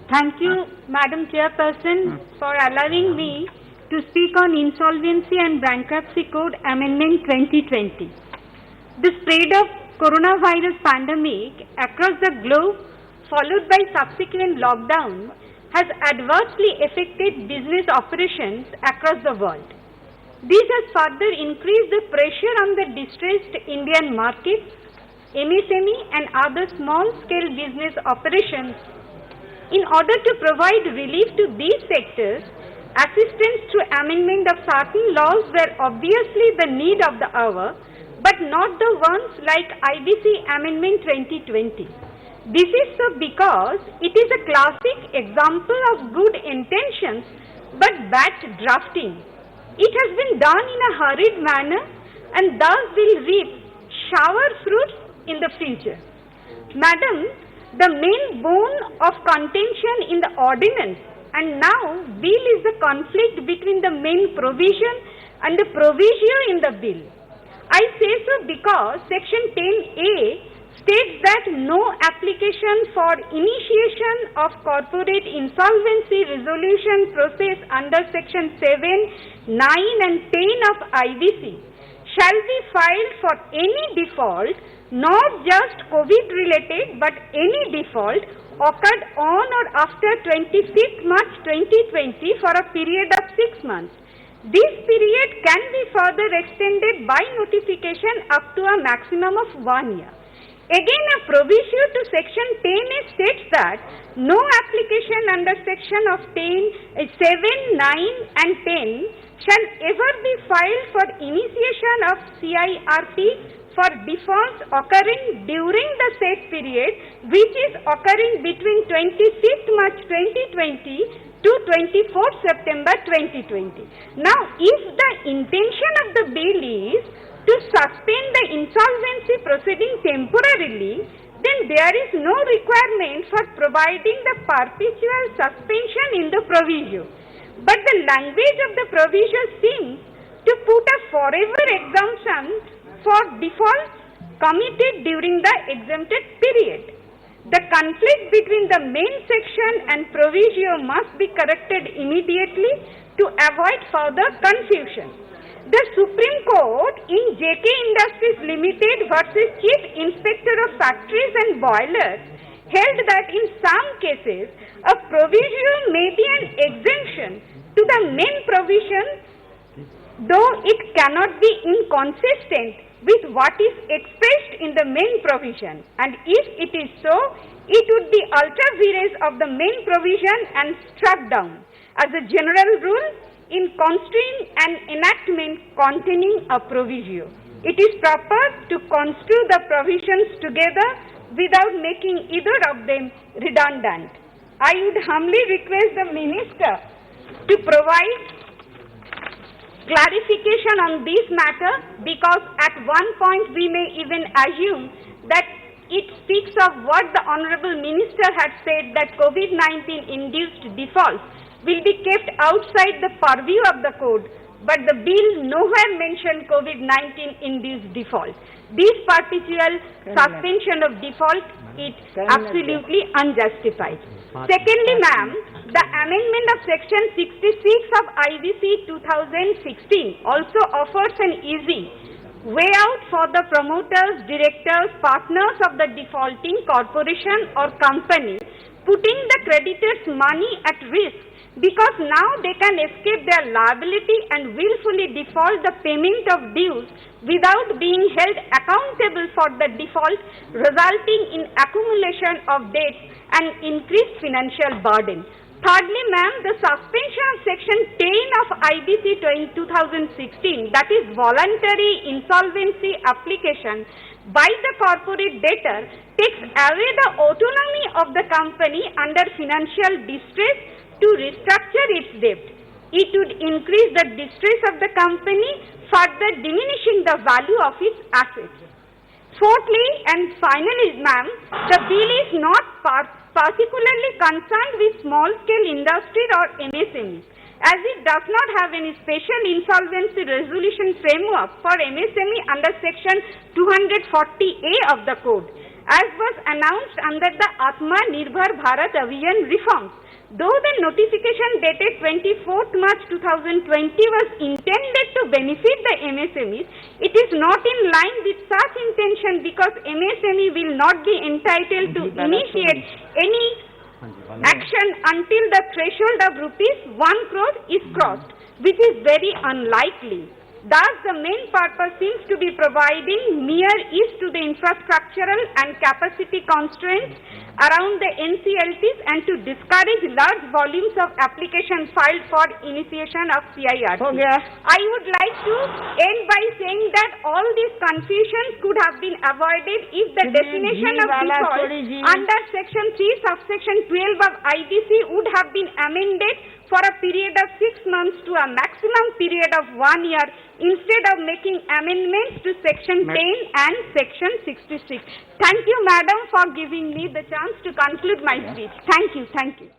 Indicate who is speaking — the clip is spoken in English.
Speaker 1: Thank you, Madam Chairperson, for allowing me to speak on Insolvency and Bankruptcy Code Amendment 2020. The spread of coronavirus pandemic across the globe, followed by subsequent lockdown, has adversely affected business operations across the world. This has further increased the pressure on the distressed Indian markets, MSME and other small-scale business operations. In order to provide relief to these sectors, assistance through amendment of certain laws were obviously the need of the hour, but not the ones like IBC Amendment 2020. This is so because it is a classic example of good intentions but bad drafting. It has been done in a hurried manner and thus will reap sour fruits in the future. Madam, the main bone of contention in the ordinance and now bill is the conflict between the main provision and the proviso in the bill. I say so because Section 10A states that no application for initiation of corporate insolvency resolution process under Section 7, 9 and 10 of IBC shall be filed for any default, not just COVID related but any default occurred on or after 25th March 2020 for a period of 6 months. This period can be further extended by notification up to a maximum of 1 year. Again, a proviso to Section 10A states that no application under Section of 7, 9 and 10 shall ever be filed for initiation of CIRP for defaults occurring during the said period, which is occurring between 25th March 2020 to 24th September 2020. Now, if the intention of the bill is to suspend the insolvency proceeding temporarily, then there is no requirement for providing the perpetual suspension in the proviso. But the language of the proviso seems to put a forever exemption for defaults committed during the exempted period. The conflict between the main section and proviso must be corrected immediately to avoid further confusion. The Supreme Court in JK Industries Limited versus Chief Inspector of Factories and Boilers held that in some cases a proviso may be an exemption to the main provision, though it cannot be inconsistent with what is expressed in the main provision, and if it is so, it would be ultra vires of the main provision and struck down. As a general rule, in construing an enactment containing a proviso, it is proper to construe the provisions together without making either of them redundant. I would humbly request the Minister to provide clarification on this matter, because at one point we may even assume that it speaks of what the Honorable Minister had said, that COVID-19 induced defaults will be kept outside the purview of the code, but the bill nowhere mentioned COVID-19 induced default. This particular suspension of default is absolutely unjustified. Secondly, ma'am, the amendment of Section 66 of IBC 2016 also offers an easy way out for the promoters, directors, partners of the defaulting corporation or company, putting the creditors' money at risk, because now they can escape their liability and willfully default the payment of dues without being held accountable for the default, resulting in accumulation of debts and increased financial burden. Thirdly, ma'am, the suspension of Section 10 of IBC 2016, that is voluntary insolvency application by the corporate debtor, takes away the autonomy of the company under financial distress to restructure its debt. It would increase the distress of the company, further diminishing the value of its assets. Fourthly and finally, ma'am, the bill is not particularly concerned with small-scale industry or MSMEs, as it does not have any special insolvency resolution framework for MSME under Section 240A of the Code. as was announced under the Atma Nirbhar Bharat Abhiyan reforms. Though the notification dated 24th March 2020 was intended to benefit the MSMEs, it is not in line with such intention because MSME will not be entitled to initiate any action until the threshold of rupees 1 crore is crossed, which is very unlikely. Thus, the main purpose seems to be providing near ease to the infrastructural and capacity constraints around the NCLTs and to discourage large volumes of applications filed for initiation of CIRT. I would like to end by saying that all these confusions could have been avoided if the definition of default under section 3 subsection 12 of IBC would have been amended for a period of 6 months to a maximum period of 1 year instead of making amendments to section 10 and section 66. Thank you, madam, for giving me the chance to conclude my speech. Thank you.